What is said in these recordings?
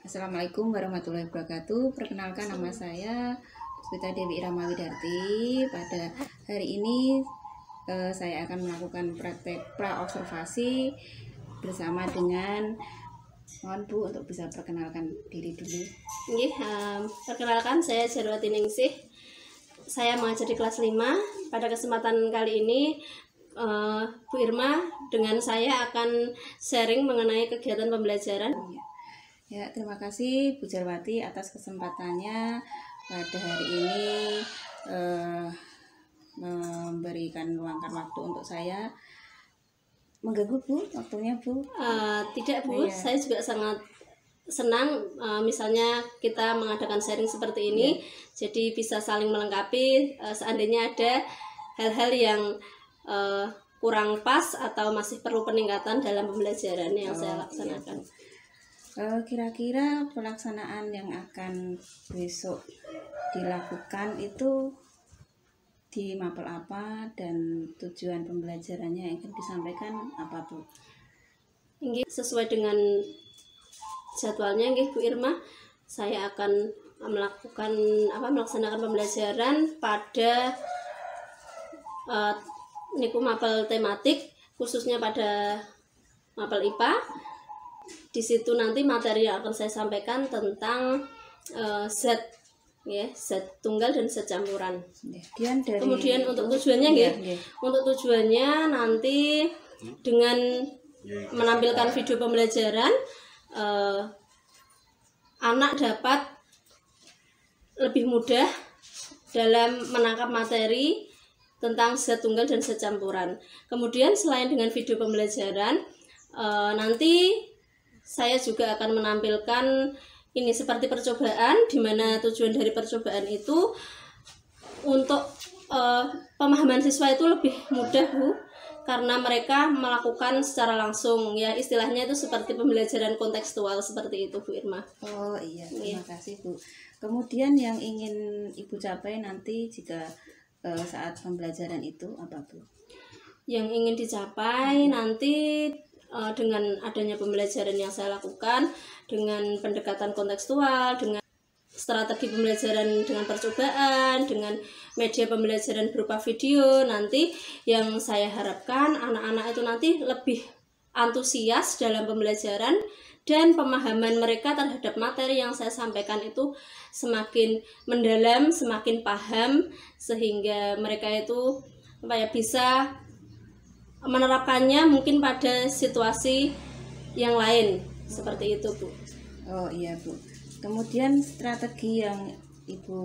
Assalamualaikum warahmatullahi wabarakatuh. Perkenalkan, nama saya Puspita Dewi Irama Widarti. Pada hari ini saya akan melakukan praktek pra-observasi bersama dengan, mohon Bu untuk bisa perkenalkan diri dulu. Perkenalkan, saya Jarwati Ningsih. Saya mengajar di kelas 5. Pada kesempatan kali ini Bu Irma dengan saya akan sharing mengenai kegiatan pembelajaran. Ya, terima kasih Bu Jarwati atas kesempatannya pada hari ini memberikan luangkan waktu untuk saya. Mengganggu Bu waktunya Bu? Tidak Bu, Ya. saya juga sangat senang misalnya kita mengadakan sharing seperti ini, jadi bisa saling melengkapi seandainya ada hal-hal yang kurang pas atau masih perlu peningkatan dalam pembelajaran yang saya laksanakan. Kira-kira pelaksanaan yang akan besok dilakukan itu di mapel apa dan tujuan pembelajarannya yang akan disampaikan apa Bu? Sesuai dengan jadwalnya Bu Irma, saya akan melaksanakan pembelajaran pada niku mapel tematik, khususnya pada mapel IPA. Di situ nanti materi yang akan saya sampaikan tentang zat tunggal dan zat campuran. Kemudian untuk tujuannya untuk tujuannya nanti dengan menampilkan video pembelajaran, anak dapat lebih mudah dalam menangkap materi tentang zat tunggal dan zat campuran. Kemudian selain dengan video pembelajaran, nanti saya juga akan menampilkan ini seperti percobaan, di mana tujuan dari percobaan itu untuk pemahaman siswa itu lebih mudah Bu, karena mereka melakukan secara langsung, ya istilahnya itu seperti pembelajaran kontekstual seperti itu Bu Irma. Oh iya, terima kasih Bu. Kemudian yang ingin Ibu capai nanti jika saat pembelajaran itu apa Bu? Yang ingin dicapai nanti dengan adanya pembelajaran yang saya lakukan, dengan pendekatan kontekstual, dengan strategi pembelajaran dengan percobaan, dengan media pembelajaran berupa video, nanti yang saya harapkan anak-anak itu nanti lebih antusias dalam pembelajaran dan pemahaman mereka terhadap materi yang saya sampaikan itu semakin mendalam, semakin paham, sehingga mereka itu bisa menerapkannya mungkin pada situasi yang lain seperti itu Bu. Oh iya Bu. Kemudian strategi yang Ibu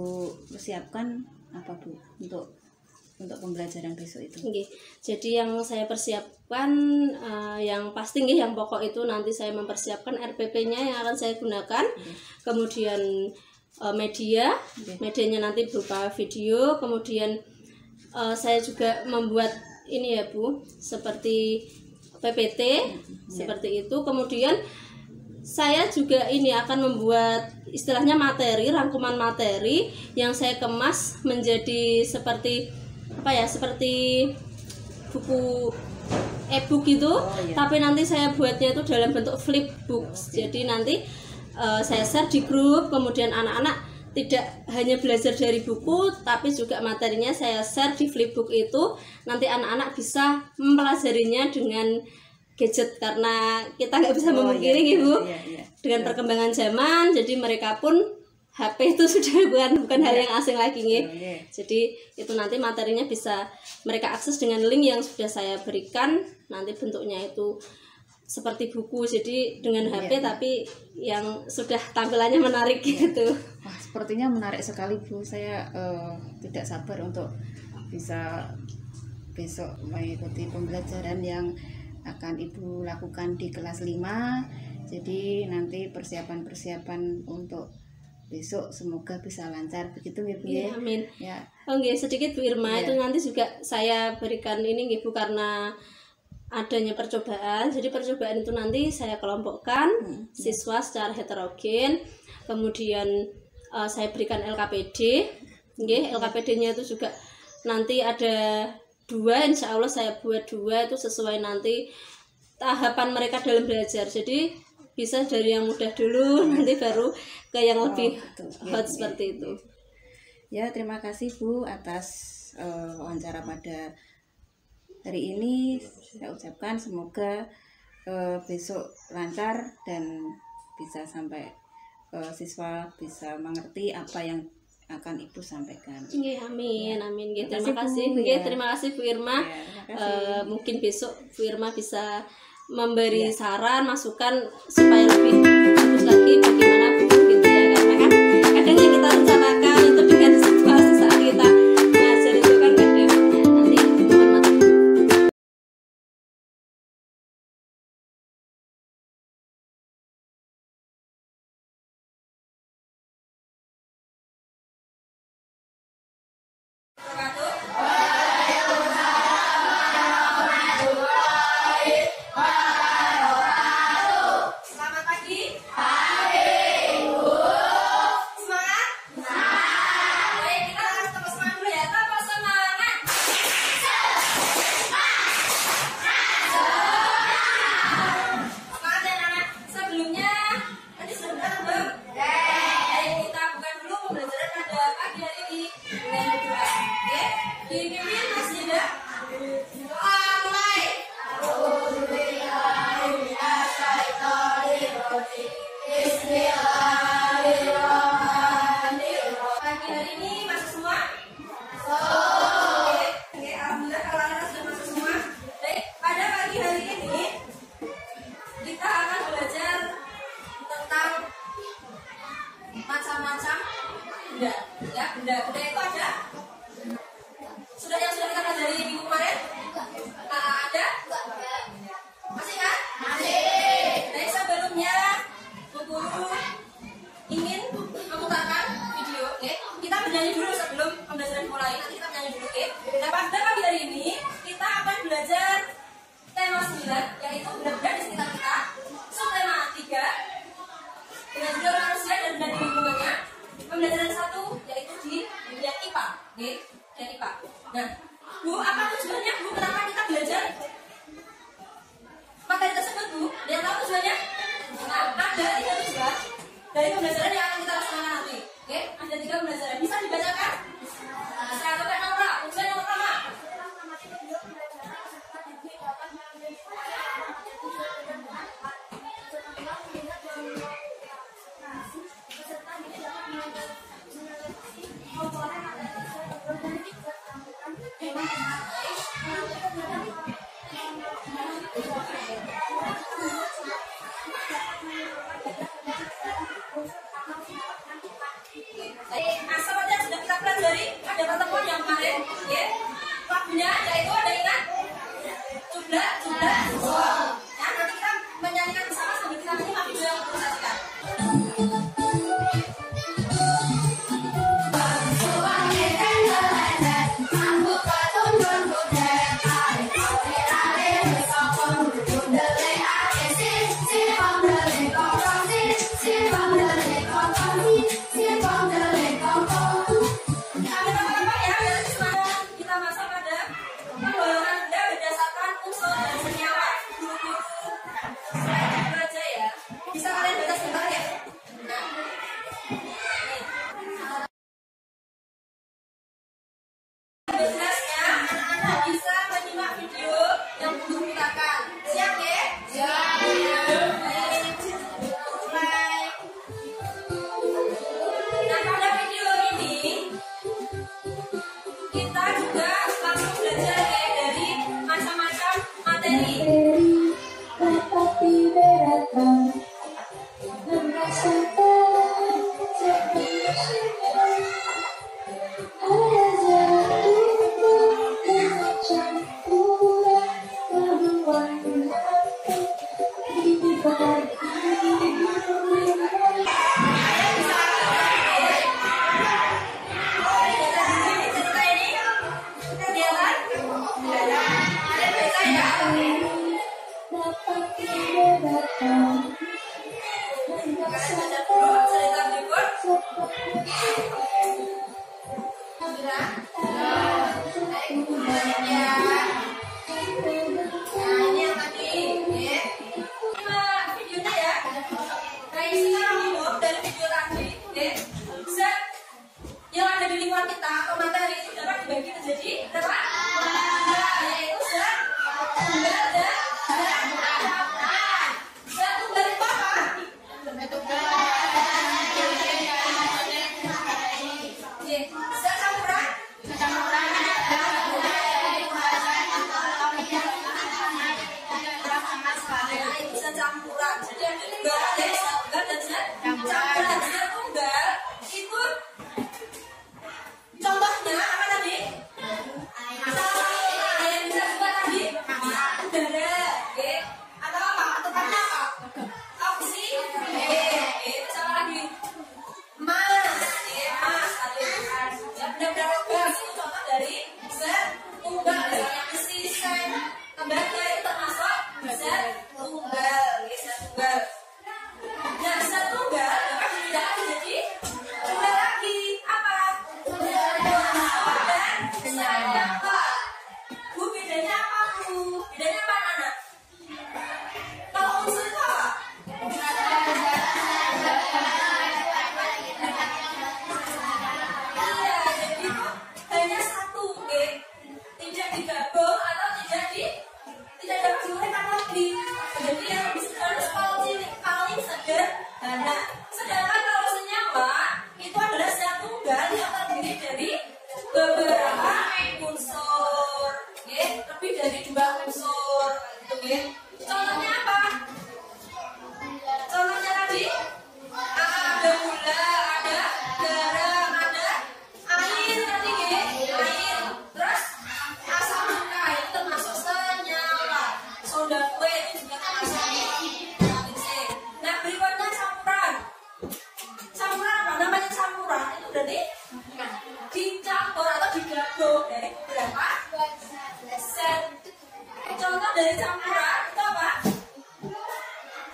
persiapkan apa Bu untuk pembelajaran besok itu? Jadi yang saya persiapkan yang pasti yang pokok itu nanti saya mempersiapkan RPP-nya yang akan saya gunakan. Kemudian medianya nanti berupa video. Kemudian saya juga membuat ini ya Bu, seperti PPT seperti itu. Kemudian saya juga ini akan membuat istilahnya rangkuman materi yang saya kemas menjadi seperti seperti buku e-book gitu. Tapi nanti saya buatnya itu dalam bentuk flipbooks. Jadi nanti saya share di grup, kemudian anak-anak tidak hanya belajar dari buku, tapi juga materinya saya share di flipbook itu. Nanti anak-anak bisa mempelajarinya dengan gadget, karena kita nggak bisa memungkiri dengan perkembangan zaman, jadi mereka pun HP itu sudah bukan hal yang asing lagi Jadi itu nanti materinya bisa mereka akses dengan link yang sudah saya berikan. Nanti bentuknya itu seperti buku, jadi dengan HP tapi yang sudah tampilannya menarik gitu. Wah, sepertinya menarik sekali Bu. Saya tidak sabar untuk bisa besok mengikuti pembelajaran yang akan Ibu lakukan di kelas 5. Jadi nanti persiapan untuk besok semoga bisa lancar begitu ya Bu ya. Amin. Ya. Sedikit Bu Irma, itu nanti juga saya berikan ini Bu, karena adanya percobaan. Jadi percobaan itu nanti saya kelompokkan siswa secara heterogen. Kemudian saya berikan LKPD. LKPD-nya itu juga nanti ada 2, insya Allah saya buat 2 itu sesuai nanti tahapan mereka dalam belajar. Jadi bisa dari yang mudah dulu, nanti baru ke yang lebih betul. hot Ya, seperti itu. Ya, terima kasih Bu atas wawancara pada hari ini. Saya ucapkan semoga besok lancar dan bisa sampai siswa bisa mengerti apa yang akan Ibu sampaikan. Nggih, amin, amin. Nggih, Terima terima kasih, kasih. Bu, Nggih, ya. terima kasih Bu Irma. Ya, terima kasih. Mungkin besok Bu Irma bisa memberi Ya. saran, masukan supaya lebih bagus lagi bagaimana Bu gitu ya. Karena kan kadang yang kita rencanakan itu dengan situasi saat kita ngajar itu kan kadang nanti mohon maaf. Selamat pagi. Semangat? Baik, kita harus tetap semangat dulu ya. Tetap semangat. Semangat ya anak. Sebelumnya, tadi sudah datang belum? Baik, kita buka dulu pembelajaran pada pagi hari ini. Dengan berdoa. Oke? Dipimpin Mas Yuda. Doa mulai. Pagi hari ini masuk semua? Oke, alhamdulillah kalau anak sudah masuk semua. Baik, pada pagi hari ini kita akan belajar tentang macam-macam benda. Ya, benda itu ada. Yang sudah kita pelajari minggu kemarin? Ada? Masih kan? Baik, sebelumnya Bu Guru ingin memutarkan video, oke? Kita bernyanyi dulu sebelum pembelajaran dimulai. Nanti kita bernyanyi dulu, oke? Nah, pada pagi hari ini kita akan belajar tema 9, yaitu benda-benda di sekitar kita. Subtema 3, dengan judul manusia dan benda di lingkungannya. Pembelajaran 1 yaitu di dunia IPA, oke? Dan IPA. Nah, Bu, apa tujuannya, Bu? Kenapa kita belajar materi tersebut, Bu? Yang tahu tujuannya? Nah, ada 3 tujuan dari pembelajaran yang akan kita laksanakan nanti. Oke, ada 3 pembelajaran. Bisa dibacakan? Saya coba nomor. Tujuan yang pertama. Nah, seperti yang sudah kita pelajari pada pertemuan yang kemarin, ya, lagunya yaitu ada ingat Cubla, ya, nanti kita menyanyikan bersama sambil kita menyimak video yang perlu saksikan. Kita masuk pada penggolongan benda berdasarkan unsur dan senyawa. Guru-guru aja ya. Bisa kalian baca sebentar ya? Nah. Jelasnya, anak-anak bisa menyimak video yang belum putarkan. Siap ya? Siap. Baik. Mulai. Nah, pada video ini kita juga langsung belajar ya dari macam-macam materi. Dapat dibedakan dan rasakan sepenuhnya. Ada jatuh macam ular berwarna di bagi Cerita ini kelihatan? Kalian baca ya? dapat dibedakan dan Kalian baca rasakan dulu cerita berikut. Sudah? Baik, ya. Nah, ini yang tadi, ya. Videonya ya. keilmuan kita atau materi itu dapat dibagi menjadi berapa? Dua, yaitu setunggal dan campuran. Setunggal itu apa? Secampuran? Itu secampuran. Jadi yang tunggal ada setunggal dan campuran. Setunggal itu contohnya apa tadi? Yang bisa juga tadi udara, atau apa? Tekannya apa? Oksigen. Sama lagi mas, mas tadi kan. Ya benar-benar gas itu contoh dari setunggal. Misalnya besi, sen, tembaga itu termasuk setunggal, setunggal. Nah, setunggal dapat dipindahkan menjadi tunggal lagi. Apa? Dan apa? Bu, bedanya apa, Bu? Bedanya apa, anak? Kalau unsur itu apa? Iya, jadi itu hanya satu, tidak digabung atau tidak dapat diuraikan lagi. Jadi yang harus paling sederhana. Sedangkan kalau senyawa itu adalah setunggal yang terdiri dari beberapa unsur, lebih dari 2 unsur. Contohnya apa? Contohnya tadi ada gula, ada garam, ada air tadi, air. Terus asam mereka itu termasuk senyawa. Soda kue itu juga termasuk. Nah, berikutnya campuran. Campuran apa? Namanya campuran itu berarti dicampur atau digabung dari beberapa set. Contoh dari campuran itu apa?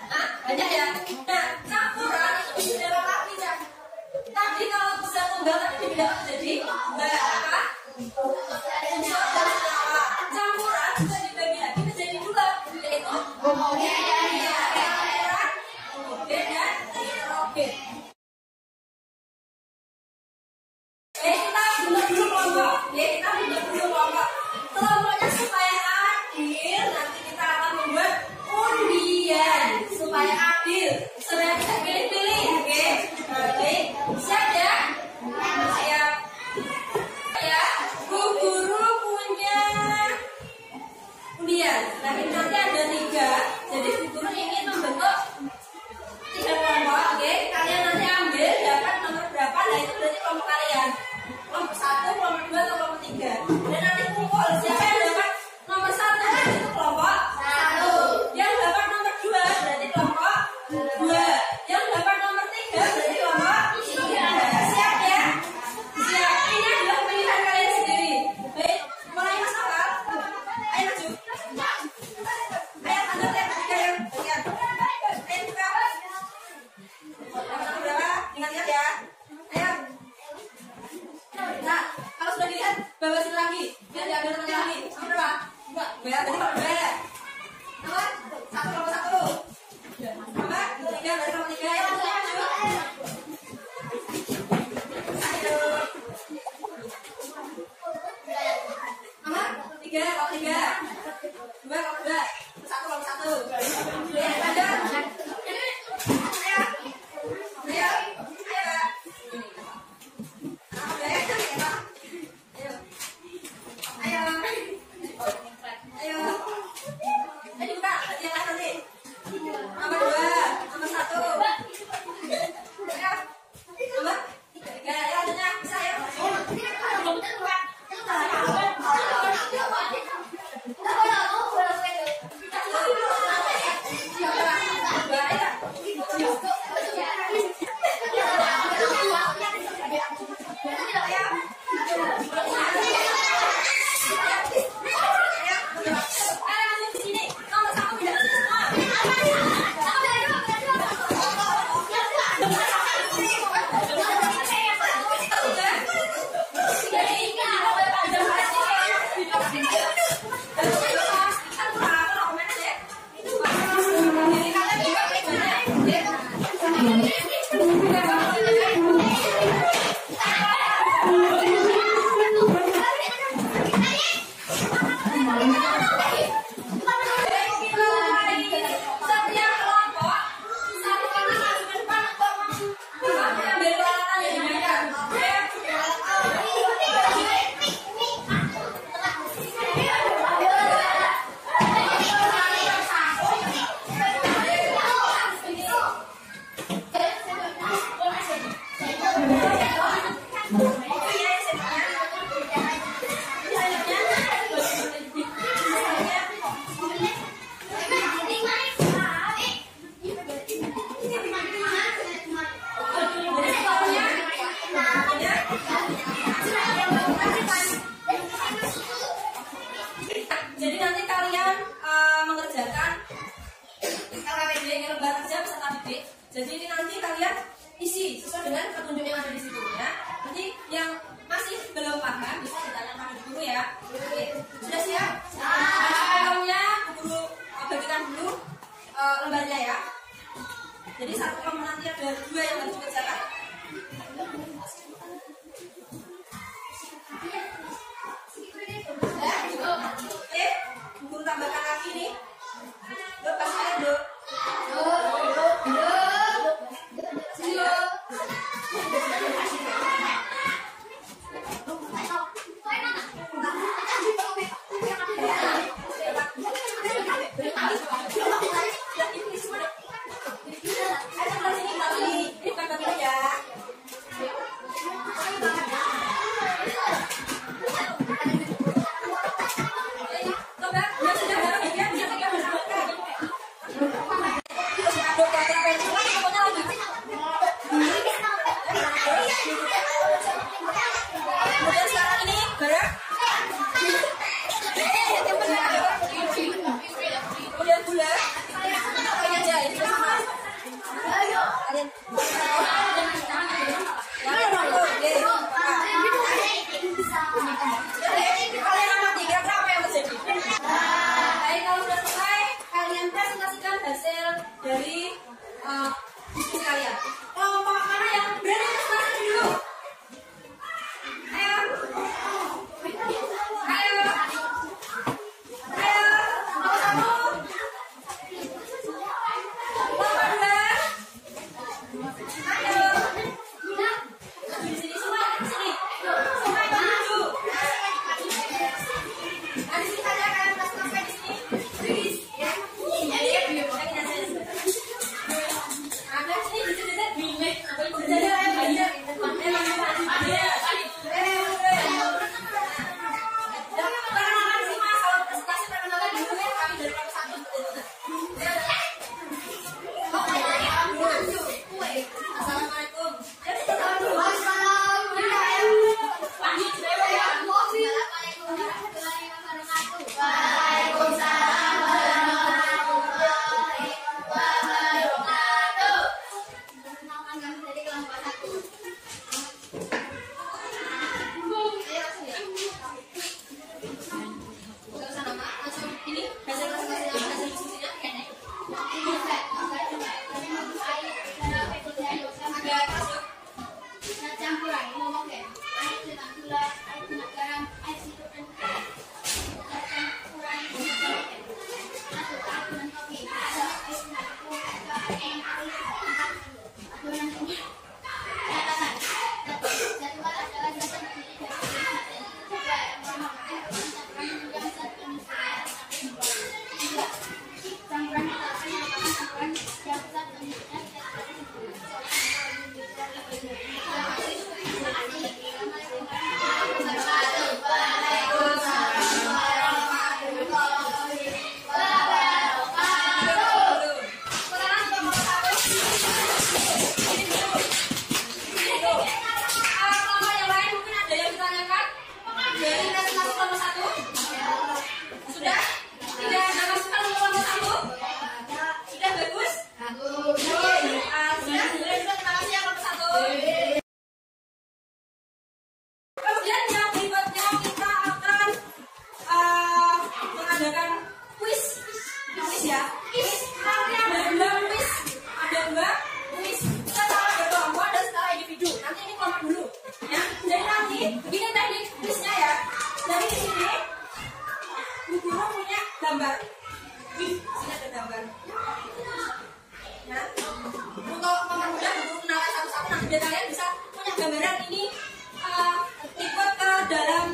Nah, banyak ya. Nah, campuran itu bisa dapat lagi ya. Tadi kalau bisa tunggal tadi dipindahkan menjadi apa? Unsur dan senyawa. Campuran bisa dibagi lagi menjadi 2, yaitu homogen dan heterogen. Kita buat dulu kelompok. Kita buat dulu kelompok. Kelompoknya supaya adil, nanti kita akan membuat undian supaya adil. Supaya bisa pilih-pilih, oke? Baik, siap ya? Siap. Ya, Bu Guru punya undian. Nah, ini nanti ada 3. Jadi Bu Guru ingin membentuk 3 kelompok, oke? Kalian nanti ambil dapat nomor berapa? Nah, itu berarti kelompok kalian. Kelompok 1, kelompok 2, atau kelompok 3. Dan nanti kumpul siapa yang dapat nomor 1 itu kelompok 1. Yang dapat nomor 2 berarti kelompok 2. Yang dapat nomor 3 berarti kelompok 3. Siap ya? Siap. Ini adalah pilihan kalian sendiri. Baik, mulai Mas Akal. Ayo maju. Ayo tanda yang ketiga yang bagian. Ayo buka. Nomor berapa? Ingat-ingat ya. Ayo. Nah, kalau sudah dilihat, bawa sini lagi. Biar diambil temannya lagi. Nomor berapa? 2. Ya, tadi nomor 2. Nomor 1, nomor 1. Nomor 3, dari nomor 3. Ayo, maju. Ayo. Nomor 3, nomor 3. 2, nomor 2. 1, nomor 1. Ya, lanjut. Ayo. Ayo. Ayo. Ayo. Ayo. dengan petunjuk yang ada di situ ya. Nanti yang masih belum paham bisa ditanya pada guru ya. Oke, sudah siap? Kolomnya guru bagikan dulu lembarnya ya. Jadi satu kolom nanti ada 2 yang harus dikerjakan. Oke, guru tambahkan lagi nih. Lepas kalian dulu. Kemudian sekarang ini garam. Kemudian gula. Ini aja, ini sama. Kalian. Kalian amati kira-kira apa yang terjadi. Baik, kalau sudah selesai, kalian presentasikan hasil dari diskusi kalian. Kelompok mana yang berani presentasi dulu? Ayo. Ayo. Ayo. Kamu. Kelompok 2. Ayo. Di sini semua, di sini. Semua maju. Nah, di sini saja kalian berhasil sampai di sini. Please. Ada sini di sini deh. Assalamualaikum. Ini hasil diskusinya. Agak masuk. Kelompok yang lain mungkin ada yang ditanyakan dari presentasi kelompok 1. Sudah? Tidak ada masukan untuk kelompok 1? Sudah bagus? Sudah? Terima kasih ya kelompok 1. Kemudian yang berikutnya kita akan mengadakan kuis. Kuis ya. Kuis. Nanti ada 2 kuis. Ada 2 kuis. Secara berkelompok dan secara individu. Nanti ini kelompok dulu. Ya. Jadi nanti begini teknik kuisnya ya. Dari di sini Bu Guru punya gambar. Di sini ada gambar. Ya. Untuk mempermudah Bu Guru kenalkan satu-satu nanti biar kalian bisa punya gambaran ini ikut ke dalam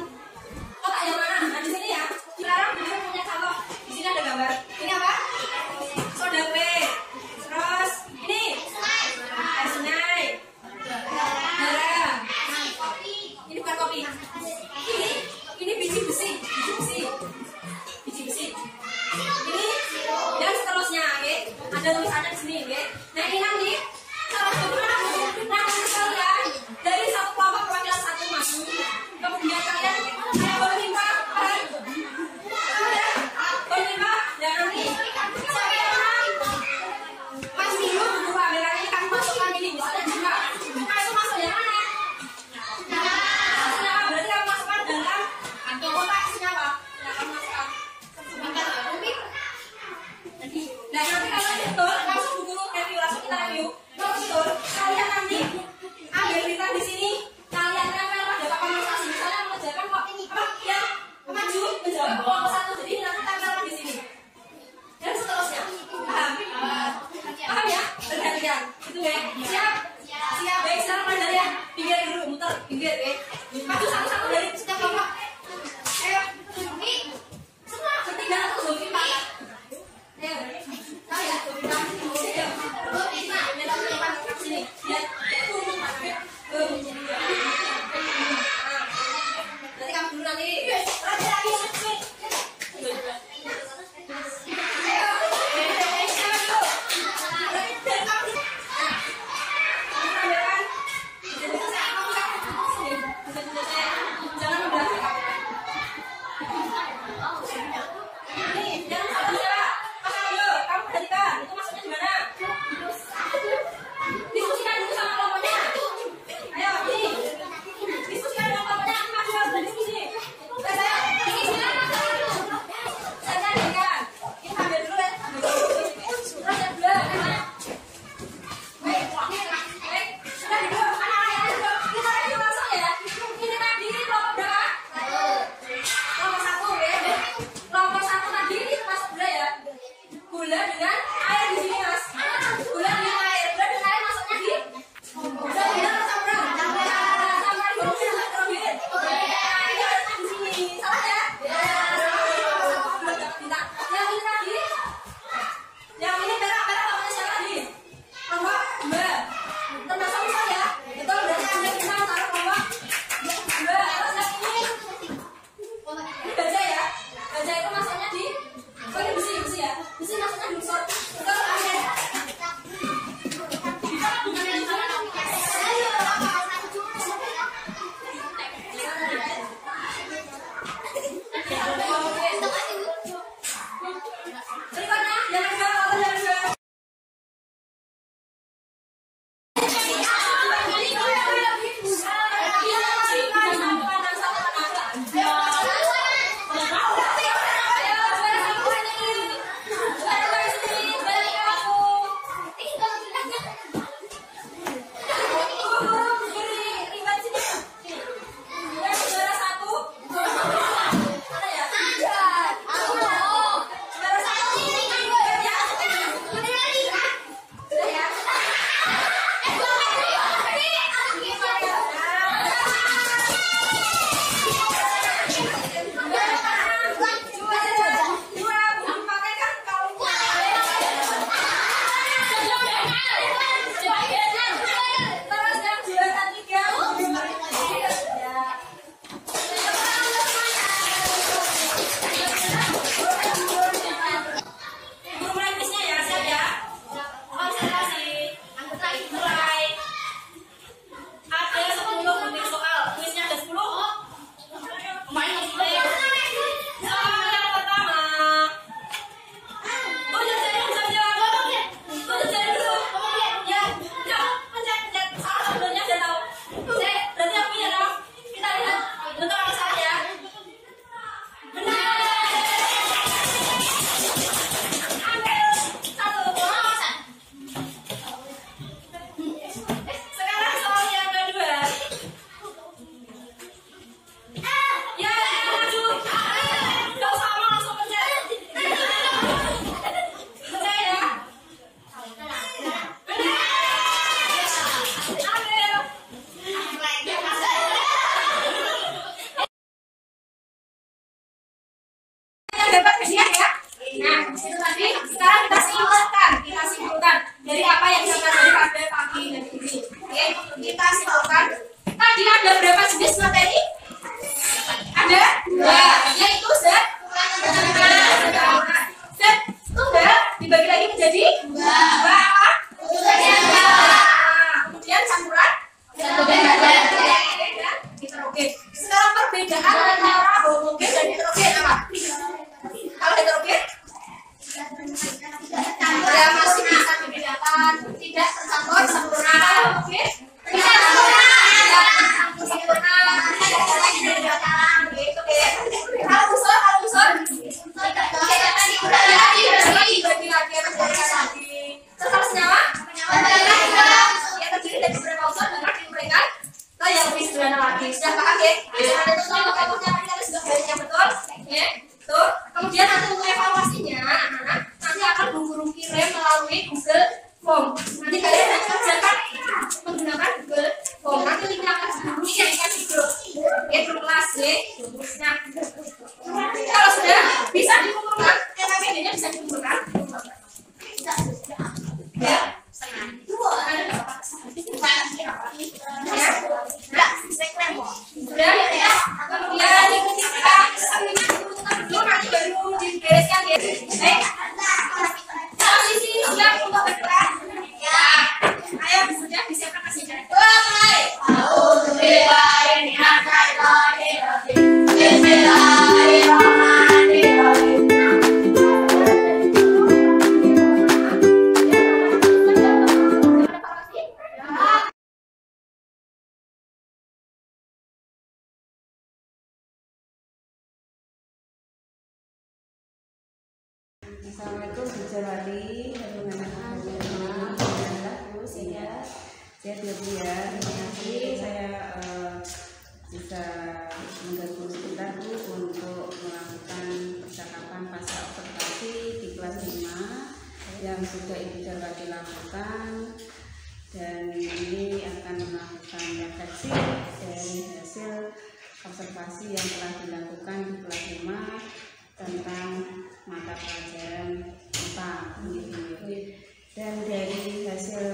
kotak yang mana. Nah di sini ya. Sekarang Bu Guru punya contoh. Di sini ada gambar. Ini apa? Soda P. Terus ini air sungai. Garam. Ini bukan kopi. Ini biji besi. Biji besi. Ini dan seterusnya, oke? Ada tulisannya di sini, oke? Nah ini nanti salah satu anak sekalian dari satu kelompok Itu tadi. Sekarang kita simpulkan dari apa yang kita pelajari pada pagi hari ini. Oke, kita simpulkan. Tadi ada berapa jenis materi? Ada 2, yaitu zat tunggal dibagi lagi menjadi 2 apa? Kemudian campuran dan heterogen. Sekarang perbedaan antara homogen dan heterogen apa? Kalau heterogen ya masih bisa dibedakan, tidak tercampur sempurna. Oke, tidak sempurna, gitu ya. Kalau unsur dibagi lagi. Terus senyawa yang terdiri dari beberapa unsur dapat diuraikan ke yang lebih sederhana lagi. Sudah paham ya? Ada tutorial kamunya kita sudah belajar yang betul, ya. Tuh. Kemudian nanti untuk evaluasinya, anak-anak nanti akan guru kirim melalui Google Form. Nanti kalian kerjakan menggunakan Google Form. Nanti linknya akan guru kirimkan di grup, ya, grup kelas ya. Nah, kalau sudah bisa dikumpulkan, TPD-nya bisa dikumpulkan. Ya. Sudah ya. Kemudian kita sambilnya dulu nanti baru dibereskan ya. Kalau di sini siap untuk bergerak. Ya. Ayo sudah disiapkan mesinnya. Mulai. Assalamualaikum Bu Jarwati, bagaimana Bu? Sehat ya Bu ya. Terima kasih saya bisa mengganggu sebentar Bu untuk melakukan percakapan pasca observasi di kelas 5 yang sudah Ibu Jarwati lakukan, dan ini akan melakukan refleksi dari hasil observasi yang telah dilakukan di kelas 5 tentang mata pelajaran IPA gitu. Dan dari hasil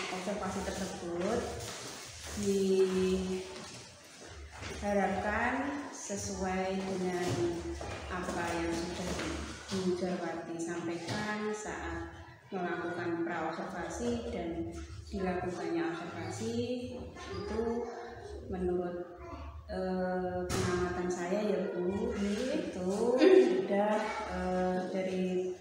observasi tersebut diharapkan sesuai dengan apa yang sudah Bu Jarwati sampaikan saat melakukan pra-observasi dan dilakukannya observasi itu menurut pengamatan saya ya Bu, itu sudah dari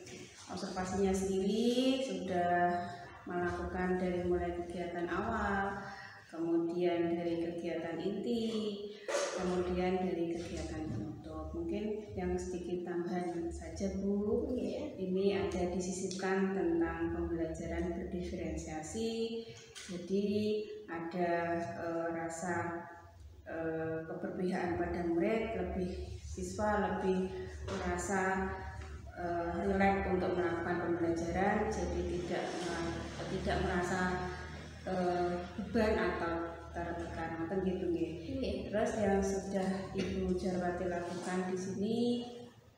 observasinya sendiri sudah melakukan dari mulai kegiatan awal, kemudian dari kegiatan inti, kemudian dari kegiatan penutup. Mungkin yang sedikit tambahan saja Bu, ini ada disisipkan tentang pembelajaran berdiferensiasi, jadi ada rasa keberpihakan pada murid, siswa lebih merasa rileks untuk melakukan pembelajaran, jadi tidak merasa beban atau tertekan, gitu nih. Terus yang sudah Ibu Jarwati lakukan di sini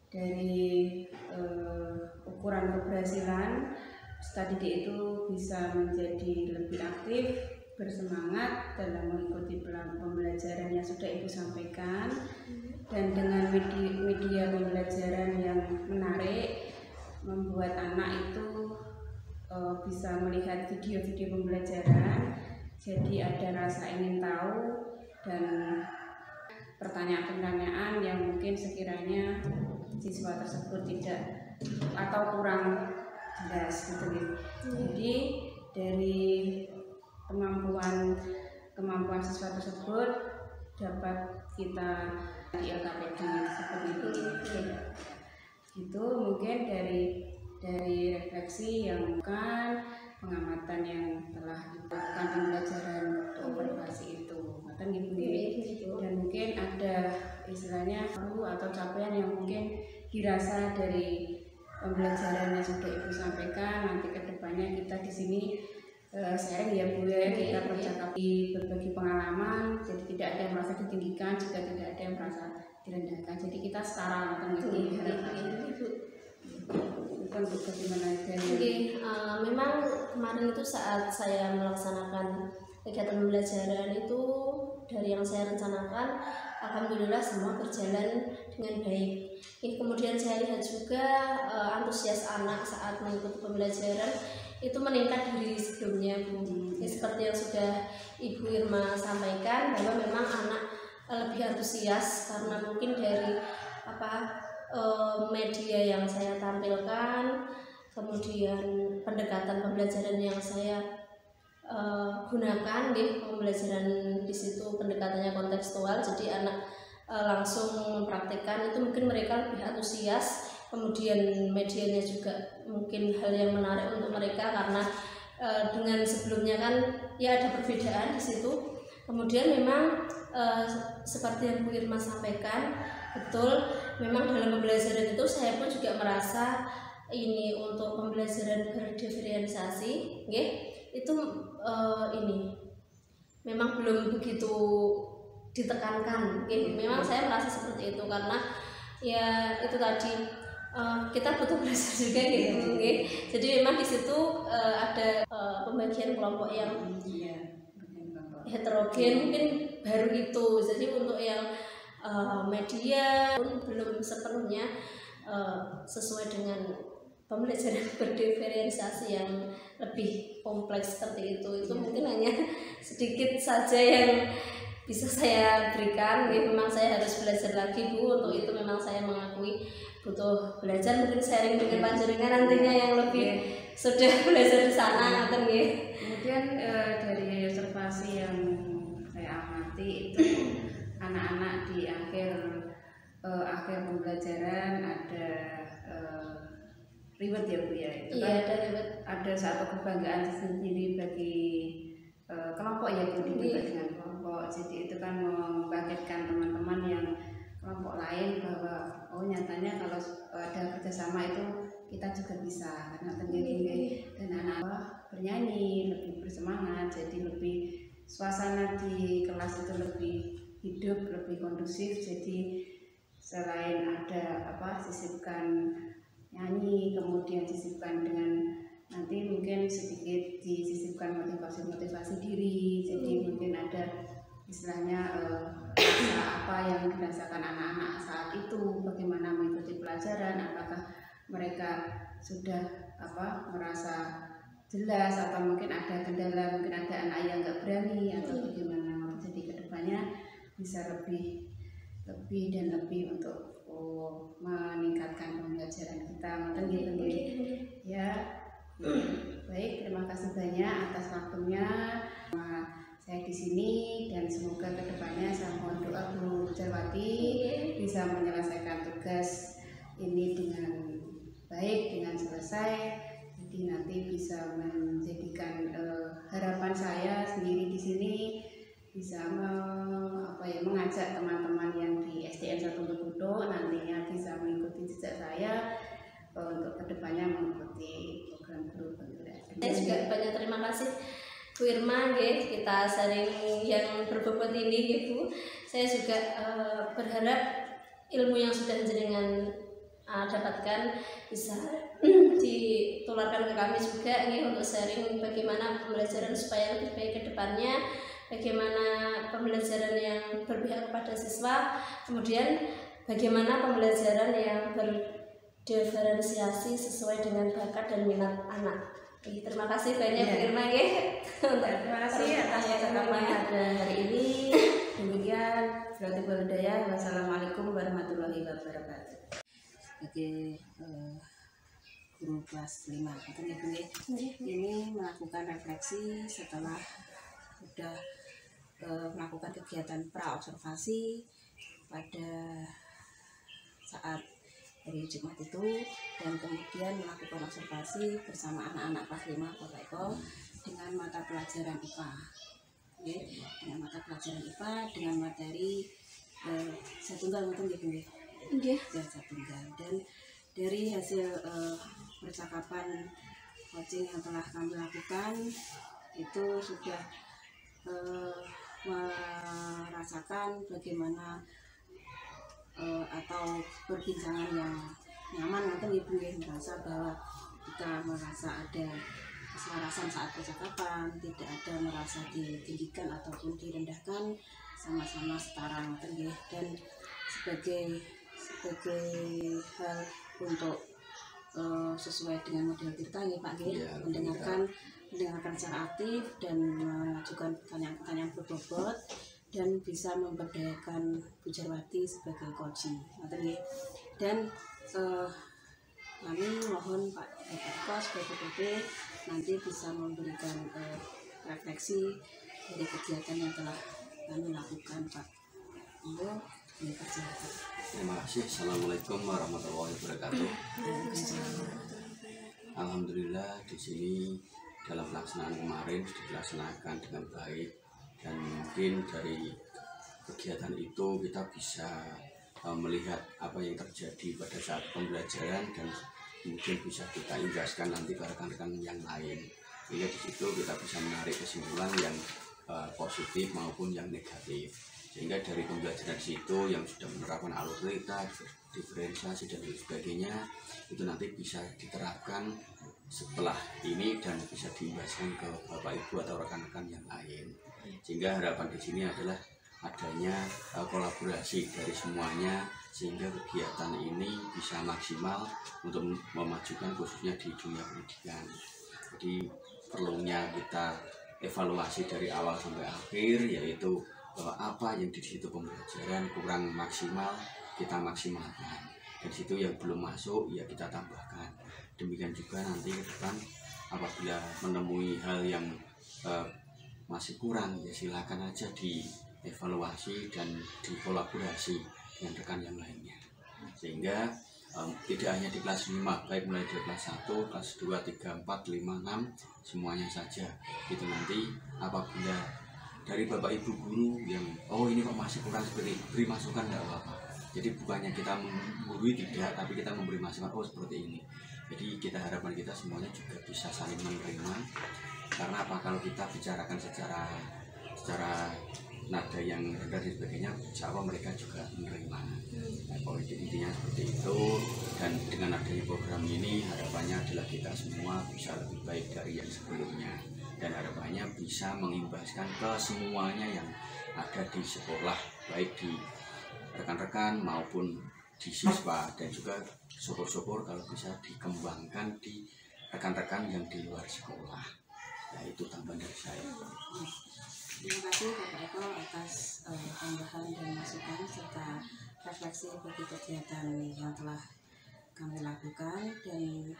dari ukuran keberhasilan peserta didik itu bisa menjadi lebih aktif, bersemangat dalam mengikuti pembelajaran yang sudah Ibu sampaikan, dan dengan media pembelajaran yang menarik membuat anak itu bisa melihat video-video pembelajaran, jadi ada rasa ingin tahu dan pertanyaan-pertanyaan yang mungkin sekiranya siswa tersebut tidak atau kurang jelas gitu. Jadi dari kemampuan siswa tersebut dapat kita di LKPD seperti itu. Itu mungkin dari refleksi yang bukan pengamatan yang telah dilakukan pembelajaran observasi itu, dan mungkin ada istilahnya perlu atau capaian yang mungkin dirasa dari pembelajaran yang sudah Ibu sampaikan. Nanti kedepannya kita di sini sharing ya Bu ya, kita percakapi berbagi pengalaman, jadi tidak ada yang merasa ditinggikan, juga tidak ada yang merasa direndahkan, jadi kita setara mengerti. Bukan bagaimana Oke, memang kemarin itu saat saya melaksanakan kegiatan pembelajaran itu dari yang saya rencanakan, alhamdulillah semua berjalan dengan baik. Kemudian saya lihat juga antusias anak saat mengikuti pembelajaran itu meningkat dari sebelumnya, Bu. Seperti yang sudah Ibu Irma sampaikan bahwa memang anak lebih antusias karena mungkin dari media yang saya tampilkan, kemudian pendekatan pembelajaran yang saya gunakan di pembelajaran di situ pendekatannya kontekstual, jadi anak langsung mempraktikkan itu mungkin mereka lebih antusias. Kemudian medianya juga mungkin hal yang menarik untuk mereka karena dengan sebelumnya kan ya ada perbedaan di situ. Kemudian memang seperti yang Bu Irma sampaikan, betul, memang dalam pembelajaran itu saya pun juga merasa ini untuk pembelajaran berdiferensiasi, itu ini memang belum begitu ditekankan. Memang saya merasa seperti itu karena ya itu tadi kita butuh belajar juga gitu. Jadi memang di situ ada pembagian kelompok yang heterogen mungkin baru itu. Jadi untuk yang media pun belum sepenuhnya sesuai dengan pembelajaran berdiferensiasi yang lebih kompleks seperti itu. Itu mungkin hanya sedikit saja yang bisa saya berikan. Memang saya harus belajar lagi, Bu. Untuk itu memang saya mengakui butuh belajar, mungkin sharing dengan panjenengan nantinya yang lebih sudah belajar di sana. Kemudian dari observasi yang saya amati itu anak-anak di akhir pembelajaran ada reward ya Bu ya, itu iya, kan ada satu kebanggaan sendiri bagi kelompok ya Bu, dengan kelompok. Jadi itu kan membangkitkan teman-teman yang kelompok lain bahwa nyatanya kalau ada kerjasama itu kita juga bisa, karena dan anak-anak bernyanyi lebih bersemangat, jadi lebih suasana di kelas itu lebih hidup, lebih kondusif. Jadi selain ada sisipkan nyanyi, kemudian sisipkan dengan nanti mungkin sedikit disisipkan motivasi diri. Jadi mungkin ada istilahnya rasa apa yang dirasakan anak-anak saat itu, bagaimana mengikuti pelajaran, apakah mereka sudah merasa jelas atau mungkin ada kendala, mungkin ada anak yang nggak berani atau bagaimana. Jadi kedepannya bisa lebih dan lebih untuk meningkatkan pembelajaran kita. Ya, baik, terima kasih banyak atas waktunya. Saya di sini dan semoga kedepannya saya mohon doa Bu Jarwati bisa menyelesaikan tugas ini dengan baik, dengan selesai. Jadi nanti bisa menjadikan harapan saya sendiri di sini bisa mengajak teman-teman yang di SDN 1 Betudo nantinya bisa mengikuti jejak saya untuk kedepannya mengikuti program guru penggerak. Saya juga banyak terima kasih Bu Irma, kita sharing yang berbobot ini, Bu. Saya juga berharap ilmu yang sudah jenengan dapatkan bisa ditularkan ke kami juga untuk sharing bagaimana pembelajaran supaya lebih baik ke depannya, bagaimana pembelajaran yang berpihak kepada siswa, kemudian bagaimana pembelajaran yang berdiferensiasi sesuai dengan bakat dan minat anak. Terima kasih banyak Bu Irma. Terima kasih atas percakapan pada hari ini. Demikian, wassalamualaikum warahmatullahi wabarakatuh. Sebagai guru kelas 5 ini melakukan refleksi setelah sudah melakukan kegiatan pra-observasi pada saat hari Jumat itu, dan kemudian melakukan observasi bersama anak-anak kelas 5 Kota Eko dengan mata pelajaran IPA. Dengan mata pelajaran IPA dengan materi satunggal satunggal. Dan dari hasil percakapan coaching yang telah kami lakukan itu sudah merasakan bagaimana atau perbincangan yang nyaman atau ibu yang merasa bahwa kita merasa ada keselarasan saat percakapan, tidak ada merasa ditinggikan ataupun direndahkan, sama-sama setara dan sebagai hal untuk sesuai dengan model kita ya Pak mendengarkan secara aktif dan mengajukan pertanyaan-pertanyaan berbobot dan bisa memberdayakan Bu Jarwati sebagai coaching dan kami mohon Pak Eko sebagai PPP nanti bisa memberikan refleksi dari kegiatan yang telah kami lakukan Pak. Monggo dipersilakan. Terima kasih. Assalamualaikum warahmatullahi wabarakatuh. Alhamdulillah di sini dalam pelaksanaan kemarin sudah dilaksanakan dengan baik dan mungkin dari kegiatan itu kita bisa melihat apa yang terjadi pada saat pembelajaran dan mungkin bisa kita imbaskan nanti ke rekan-rekan yang lain. Sehingga di situ kita bisa menarik kesimpulan yang positif maupun yang negatif. Sehingga dari pembelajaran situ yang sudah menerapkan algoritma, diferensiasi dan sebagainya itu nanti bisa diterapkan setelah ini dan bisa diimbaskan ke Bapak Ibu atau rekan-rekan yang lain. Sehingga harapan di sini adalah adanya kolaborasi dari semuanya sehingga kegiatan ini bisa maksimal untuk memajukan khususnya di dunia pendidikan. Jadi perlunya kita evaluasi dari awal sampai akhir, yaitu bahwa apa yang di situ pembelajaran kurang maksimal kita maksimalkan, dan situ yang belum masuk ya kita tambahkan. Demikian juga nanti ke depan apabila menemui hal yang masih kurang ya silakan aja dievaluasi dan dikolaborasi dengan rekan yang lainnya, sehingga tidak hanya di kelas 5, baik mulai dari kelas 1, kelas 2, 3, 4, 5, 6 semuanya saja. Itu nanti apabila dari Bapak Ibu guru yang ini kok masih kurang seperti beri masukan tidak apa-apa. Jadi bukannya kita menggurui tidak, tapi kita memberi masukan seperti ini. Jadi kita harapan kita semuanya juga bisa saling menerima. Karena apa, kalau kita bicarakan secara nada yang rendah dan sebagainya, insya Allah mereka juga menerima. Nah, politik intinya seperti itu. Dan dengan adanya program ini harapannya adalah kita semua bisa lebih baik dari yang sebelumnya, dan harapannya bisa mengimbaskan ke semuanya yang ada di sekolah, baik di rekan-rekan maupun di siswa, dan juga syukur-syukur kalau bisa dikembangkan di rekan-rekan yang di luar sekolah. Nah, itu tambahan dari saya. Terima kasih Bapak Eko atas tambahan dan masukan serta refleksi bagi kegiatan yang telah kami lakukan, dan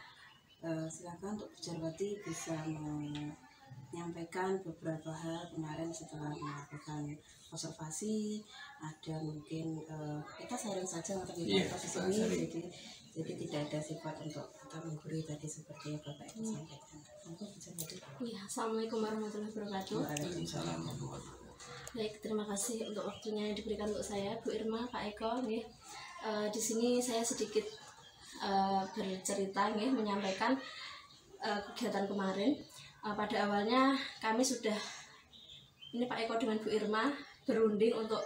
silakan untuk Bu Jarwati bisa menyampaikan beberapa hal kemarin setelah melakukan observasi. Ada mungkin kita sharing saja untuk kita di sini, jadi tidak ada sifat untuk kita menggurui tadi seperti yang Bapak Eko sampaikan. Ya, Assalamualaikum warahmatullahi wabarakatuh. Waalaikumsalam. Baik, terima kasih untuk waktunya yang diberikan untuk saya, Bu Irma, Pak Eko. Di sini saya sedikit bercerita, menyampaikan kegiatan kemarin. Pada awalnya kami sudah, ini Pak Eko dengan Bu Irma berunding untuk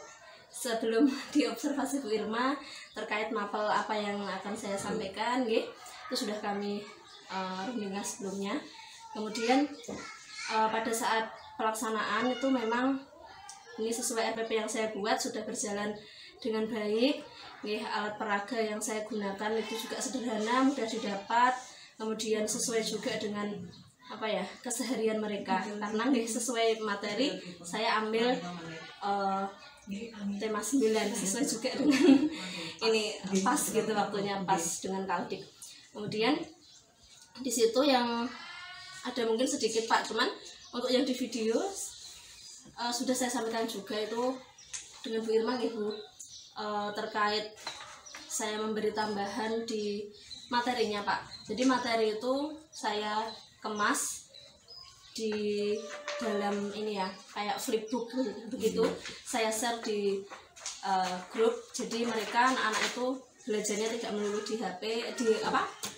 sebelum diobservasi Bu Irma terkait mapel apa yang akan saya sampaikan, itu sudah kami rundingkan sebelumnya. Kemudian pada saat pelaksanaan itu memang ini sesuai RPP yang saya buat sudah berjalan dengan baik. Alat peraga yang saya gunakan itu juga sederhana, mudah didapat, kemudian sesuai juga dengan keseharian mereka. Karena sesuai materi saya ambil tema 9 sesuai juga dengan ini pas gitu, waktunya pas dengan Kaldik. Kemudian di situ yang ada mungkin sedikit Pak, cuman untuk yang di video sudah saya sampaikan juga itu dengan Bu Irma Bu, terkait saya memberi tambahan di materinya Pak. Jadi materi itu saya kemas di dalam ini ya, kayak flipbook begitu. Saya share di grup, jadi mereka anak-anak itu belajarnya tidak melulu di HP,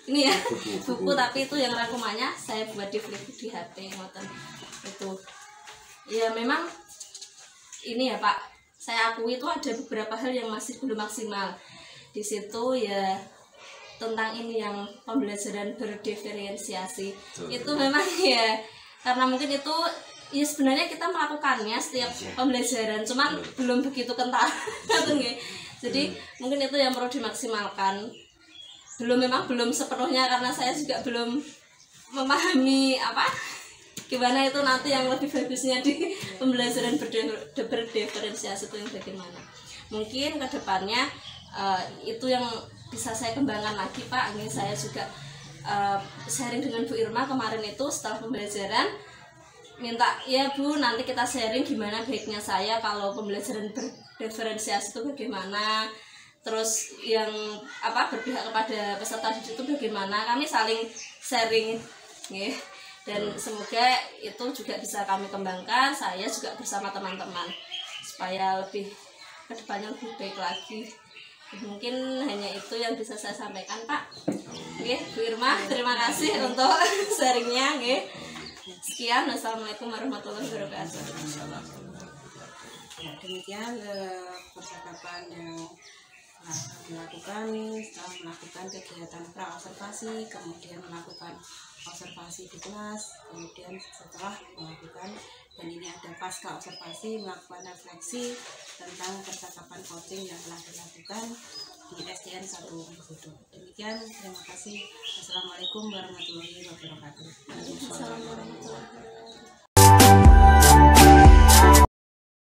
ini ya buku, tapi itu yang rangkumannya saya buat di flipbook di HP itu. Ya memang ini ya Pak, saya akui itu ada beberapa hal yang masih belum maksimal di situ ya. tentang ini yang pembelajaran berdiferensiasi. Betul. Itu memang ya karena mungkin itu ya sebenarnya kita melakukannya setiap pembelajaran, cuman belum begitu kental. Jadi mungkin itu yang perlu dimaksimalkan. Memang belum sepenuhnya karena saya juga belum memahami gimana itu nanti yang lebih bagusnya di pembelajaran berdiferensiasi itu yang bagaimana. Mungkin kedepannya itu yang bisa saya kembangkan lagi Pak. Ini saya juga sharing dengan Bu Irma kemarin itu setelah pembelajaran, minta ya Bu nanti kita sharing gimana baiknya saya kalau pembelajaran berdiferensiasi itu bagaimana, terus yang berpihak kepada peserta didik itu bagaimana, kami saling sharing ya. Dan semoga itu juga bisa kami kembangkan, saya juga bersama teman-teman supaya lebih kedepannya lebih baik lagi. Mungkin hanya itu yang bisa saya sampaikan Pak. Oke, Bu Irma, terima kasih untuk sharingnya. Sekian, wassalamualaikum warahmatullahi wabarakatuh. Ya, demikian percakapan yang dilakukan setelah melakukan kegiatan pra-observasi, kemudian melakukan observasi di kelas, kemudian setelah melakukan, dan ini ada pasca observasi, melakukan refleksi tentang percakapan coaching yang telah dilakukan di SDN 1 Bengkudu. Demikian, terima kasih. Wassalamualaikum warahmatullahi wabarakatuh. Assalamualaikum warahmatullahi wabarakatuh.